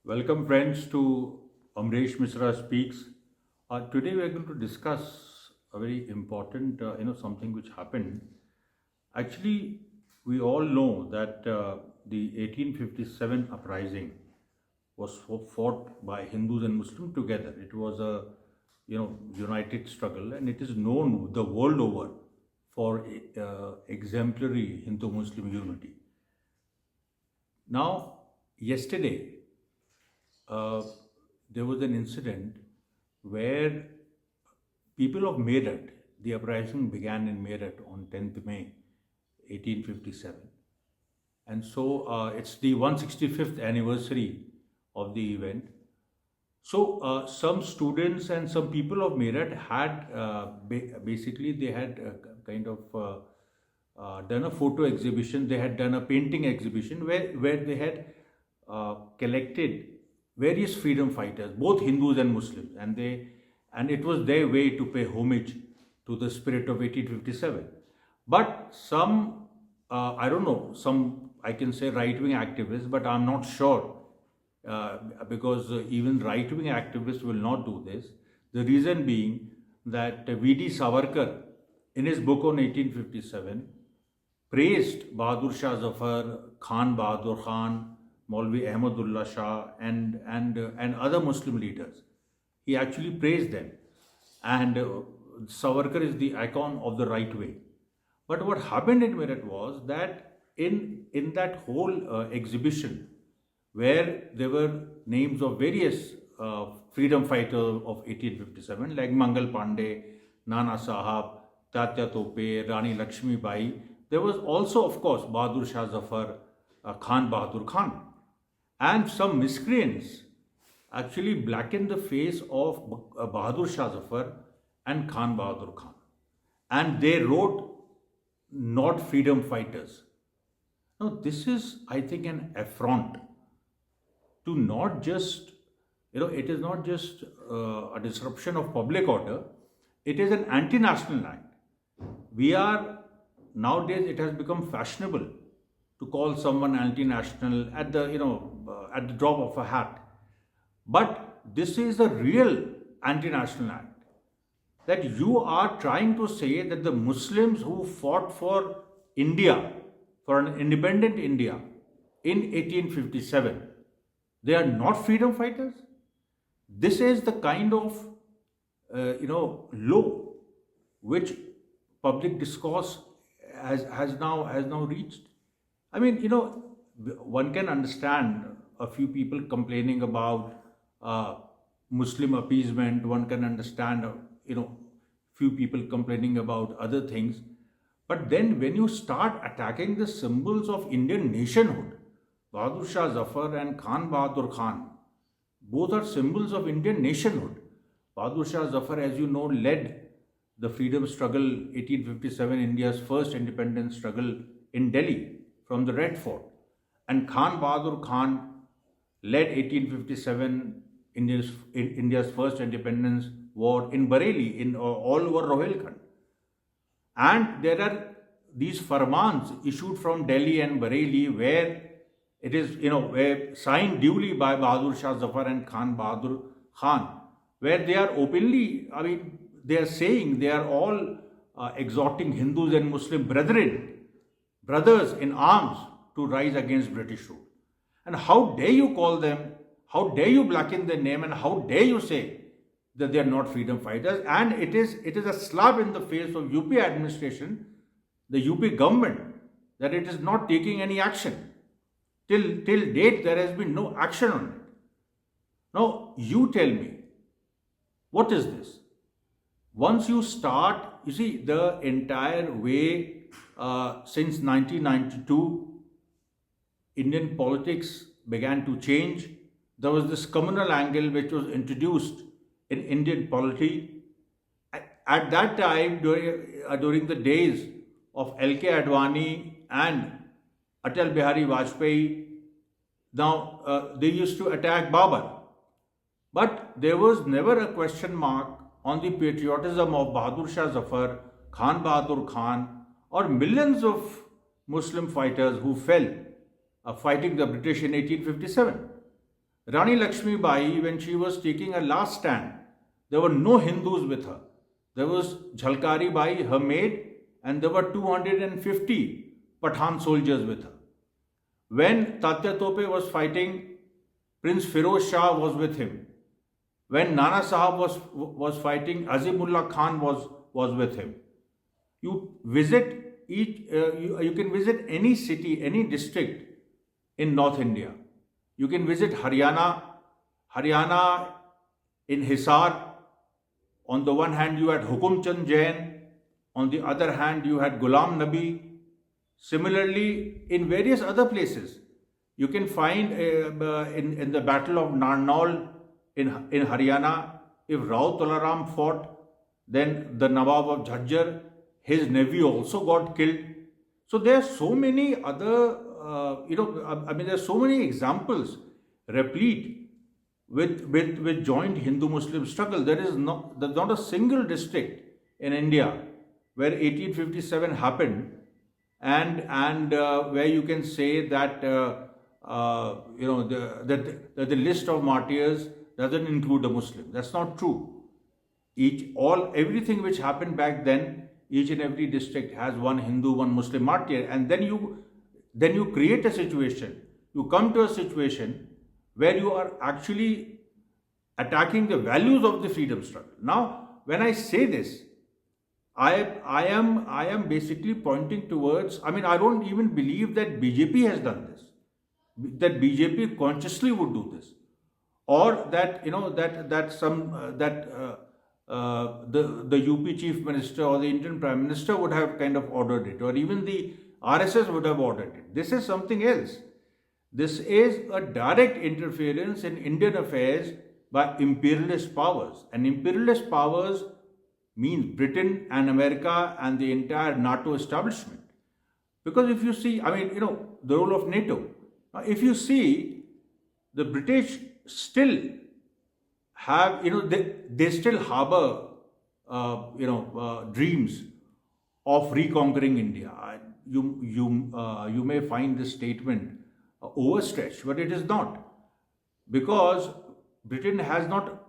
Welcome, friends, to Amresh Misra Speaks. Today, we are going to discuss a very important, something which happened. Actually, we all know that the 1857 uprising was fought by Hindus and Muslims together. It was a, united struggle, and it is known the world over for exemplary Hindu-Muslim unity. Now, yesterday, uh, there was an incident where people of Meerut, the uprising began in Meerut on 10th May 1857. And so it's the 165th anniversary of the event. So some students and some people of Meerut had basically they had kind of done a photo exhibition. They had done a painting exhibition where they had collected various freedom fighters, both Hindus and Muslims, and it was their way to pay homage to the spirit of 1857. But some, I don't know, some I can say right-wing activists, but I'm not sure because even right-wing activists will not do this. The reason being that V.D. Savarkar, in his book on 1857, praised Bahadur Shah Zafar, Khan Bahadur Khan, Maulvi Ahmadullah Shah, and other Muslim leaders. He actually praised them. And Savarkar is the icon of the right way. But what happened in Meerut was that in that whole exhibition, where there were names of various freedom fighters of 1857, like Mangal Pandey, Nana Sahab, Tatya Tope, Rani Lakshmi Bai, there was also, of course, Bahadur Shah Zafar, Khan Bahadur Khan. And some miscreants actually blackened the face of Bahadur Shah Zafar and Khan Bahadur Khan. And they wrote, "Not freedom fighters." Now, this is, I think, an affront to not just, it is not just a disruption of public order, it is an anti national act. We are, nowadays, it has become fashionable to call someone anti-national at the at the drop of a hat. But this is a real anti-national act. That you are trying to say that the Muslims who fought for India, for an independent India in 1857, they are not freedom fighters. This is the kind of low which public discourse has now reached. I mean, one can understand a few people complaining about Muslim appeasement. One can understand, few people complaining about other things. But then when you start attacking the symbols of Indian nationhood, Bahadur Shah Zafar and Khan Bahadur Khan, both are symbols of Indian nationhood. Bahadur Shah Zafar, as you know, led the freedom struggle, 1857, India's first independence struggle in Delhi from the Red Fort. And Khan Bahadur Khan led 1857, India's first independence war in Bareilly, in all over Rohilkhand. And there are these farmans issued from Delhi and Bareilly where it is, where signed duly by Bahadur Shah Zafar and Khan Bahadur Khan, where they are openly, they are saying they are all exhorting Hindus and Muslim brothers in arms to rise against British rule. And how dare you call them, how dare you blacken their name, and how dare you say that they are not freedom fighters? And it is a slap in the face of UP administration, the UP government, that it is not taking any action. Till date, there has been no action on it. Now, you tell me, what is this? Once you start, you see, the entire way since 1992, Indian politics began to change. There was this communal angle which was introduced in Indian polity. At that time, during the days of L.K. Advani and Atal Bihari Vajpayee, now they used to attack Babur. But there was never a question mark on the patriotism of Bahadur Shah Zafar, Khan Bahadur Khan, or millions of Muslim fighters who fell fighting the British in 1857. Rani Lakshmi Bai, when she was taking her last stand, there were no Hindus with her. There was Jhalkari Bai, her maid, and there were 250 Pathan soldiers with her. When Tatya Tope was fighting, Prince Firoz Shah was with him. When Nana Sahab was fighting, Azimullah Khan was with him. You visit you can visit any city, any district in North India. You can visit Haryana in Hisar. On the one hand, you had Hukum Chand Jain. On the other hand, you had Ghulam Nabi. Similarly, in various other places, you can find in the Battle of Narnaul in Haryana, if Rao Tolaram fought, then the Nawab of Jhajjar, his nephew also got killed. So there are so many other, there are so many examples replete with joint Hindu-Muslim struggle. There's not a single district in India where 1857 happened and where you can say that that the list of martyrs doesn't include a Muslim. That's not true. Everything which happened back then, each and every district has one Hindu, one Muslim martyr, and then you create a situation. You come to a situation where you are actually attacking the values of the freedom struggle. Now, when I say this, I am basically pointing towards. I mean, I don't even believe that BJP has done this. That BJP consciously would do this, or that the UP chief minister or the Indian prime minister would have kind of ordered it, or even the RSS would have ordered it. This is something else. This is a direct interference in Indian affairs by imperialist powers, and imperialist powers means Britain and America and the entire NATO establishment. Because if you see, the role of NATO. If you see, the British still have, they still harbor, dreams of reconquering India. You may find this statement overstretched, but it is not, because Britain has not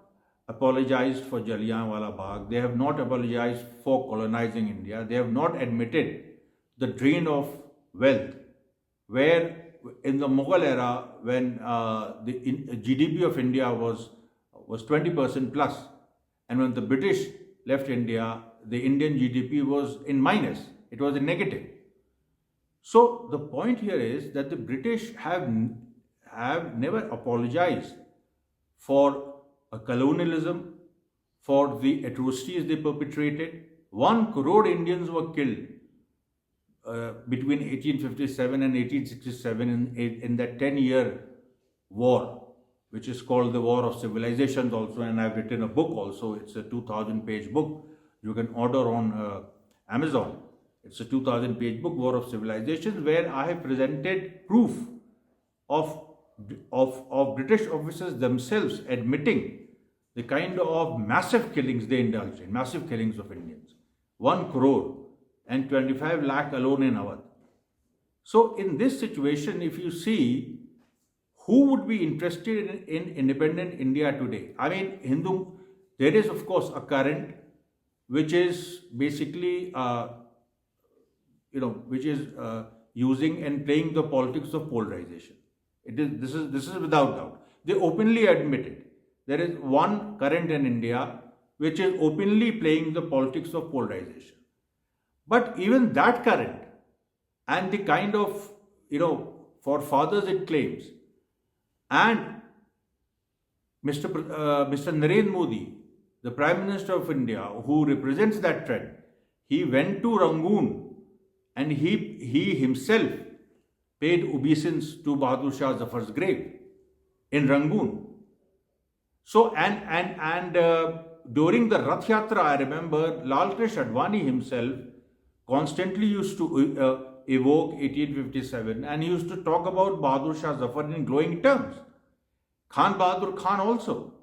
apologized for Jallianwala Bagh. They have not apologized for colonizing India. They have not admitted the drain of wealth, where in the Mughal era, when the GDP of India was 20% plus, and when the British left India, the Indian GDP was in minus. It was in negative. So the point here is that the British have never apologized for a colonialism, for the atrocities they perpetrated. 1 crore Indians were killed between 1857 and 1867 in that 10-year war, which is called the War of Civilizations also, and I've written a book also. It's a 2,000-page book. You can order on Amazon. It's a 2,000-page book, War of Civilizations, where I have presented proof of British officers themselves admitting the kind of massive killings they indulged in, massive killings of Indians. 1 crore and 25 lakh alone in Awadh. So in this situation, if you see, who would be interested in independent India today? I mean, there is of course a current which is basically, using and playing the politics of polarization. This is without doubt. They openly admit it. There is one current in India which is openly playing the politics of polarization. But even that current and the kind of, forefathers it claims, and Mr. Narendra Modi, the Prime Minister of India, who represents that trend, he went to Rangoon and he himself paid obeisance to Bahadur Shah Zafar's grave in Rangoon. So, and during the Rath Yatra, I remember Lal Krish Advani himself constantly used to evoke 1857, and he used to talk about Bahadur Shah Zafar in glowing terms. Khan Bahadur Khan also.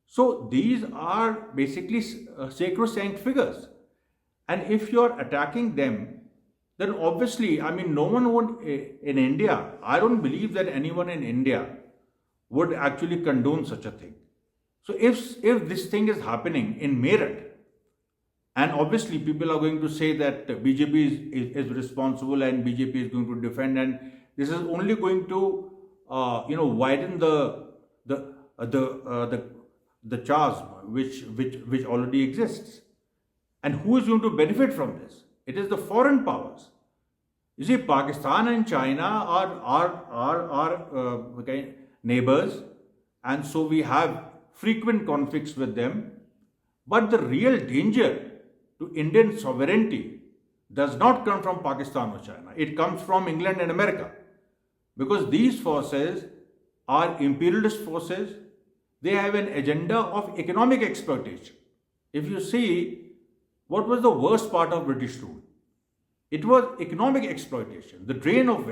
So these are basically sacrosanct figures. And if you are attacking them, then obviously, no one would in India, I don't believe that anyone in India would actually condone such a thing. So if this thing is happening in Meerut, and obviously people are going to say that BJP is responsible and BJP is going to defend, and this is only going to widen the chasm which already exists. And who is going to benefit from this? It is the foreign powers. You see, Pakistan and China are neighbors, and so we have frequent conflicts with them. But the real danger to Indian sovereignty does not come from Pakistan or China. It comes from England and America, because these forces are imperialist forces. They have an agenda of economic exploitation. If you see, what was the worst part of British rule? It was economic exploitation, the drain of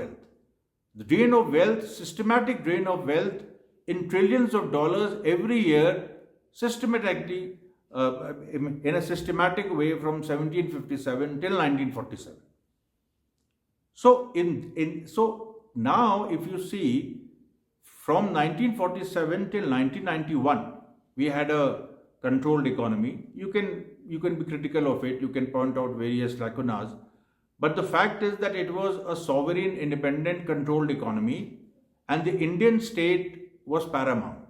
wealth, systematic drain of wealth in trillions of dollars every year, systematically, in a systematic way from 1757 till 1947. So, so now, if you see, from 1947 till 1991, we had a controlled economy. You can be critical of it. You can point out various lacunas. But the fact is that it was a sovereign, independent, controlled economy, and the Indian state was paramount.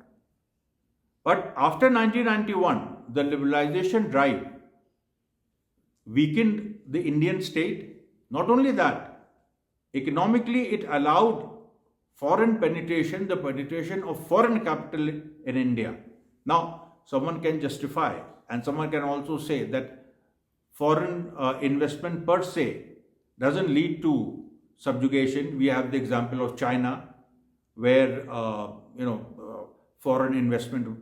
But after 1991, the liberalization drive weakened the Indian state. Not only that, economically it allowed foreign penetration, the penetration of foreign capital in India. Now, someone can justify, and someone can also say that foreign investment per se doesn't lead to subjugation. We have the example of China, where foreign investment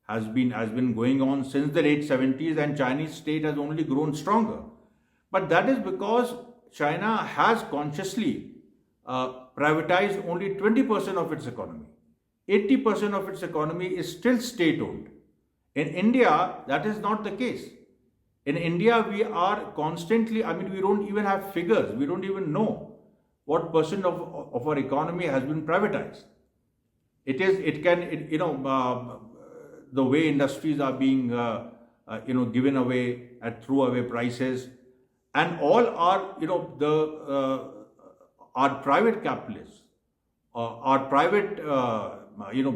has been going on since the late 70s, and Chinese state has only grown stronger. But that is because China has consciously privatized only 20% of its economy. 80% of its economy is still state-owned. In India, that is not the case. In India, we are constantly, we don't even have figures. We don't even know what percent of our economy has been privatized. The way industries are being, given away at throwaway prices, and all are, our private capitalists, our private,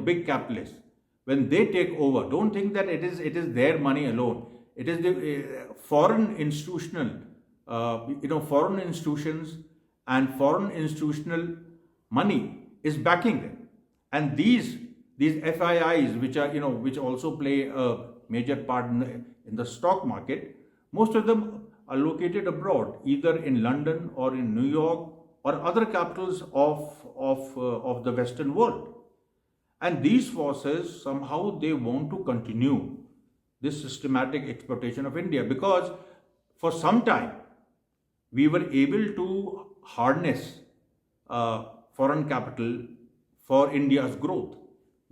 big capitalists, when they take over, don't think that it is their money alone. It is the foreign institutions and foreign institutional money is backing them. And these FIIs, which also play a major part in the stock market, most of them are located abroad, either in London or in New York or other capitals of the Western world. And these forces, somehow they want to continue this systematic exploitation of India, because for some time we were able to harness foreign capital for India's growth.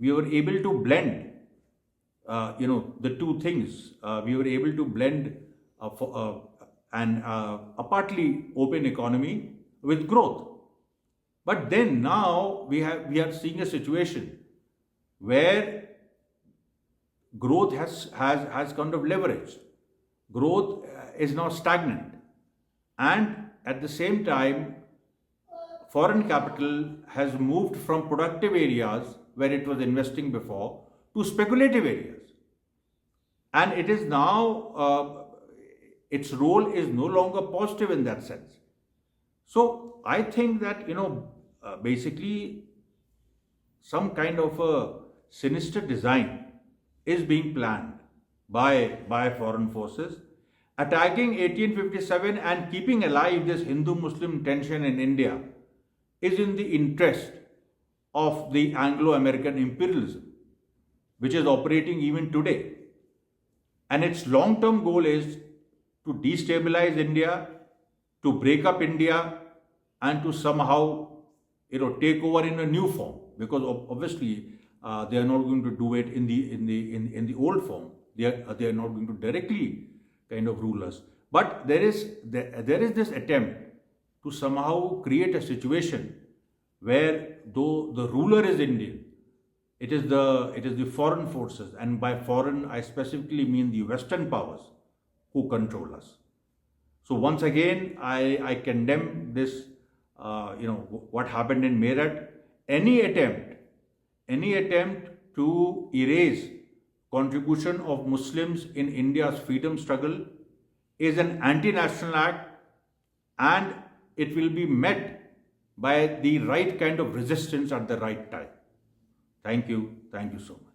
We were able to blend, the two things. We were able to blend a partly open economy with growth. But then now we are seeing a situation where growth has kind of leveraged. Growth is now stagnant, and at the same time, foreign capital has moved from productive areas where it was investing before to speculative areas, and it is now its role is no longer positive in that sense. So I think that basically some kind of a sinister design is being planned by foreign forces, attacking 1857 and keeping alive this Hindu-Muslim tension in India is in the interest of the Anglo-American imperialism, which is operating even today. And its long-term goal is to destabilize India, to break up India, and to somehow take over in a new form, because obviously they are not going to do it in the old form. They are not going to directly kind of rule us. But there is this attempt to somehow create a situation where, though the ruler is Indian, it is the foreign forces, and by foreign I specifically mean the Western powers, who control us. So once again, I condemn this, what happened in Meerut. Any attempt, any attempt to erase contribution of Muslims in India's freedom struggle is an anti-national act, and it will be met by the right kind of resistance at the right time. Thank you so much.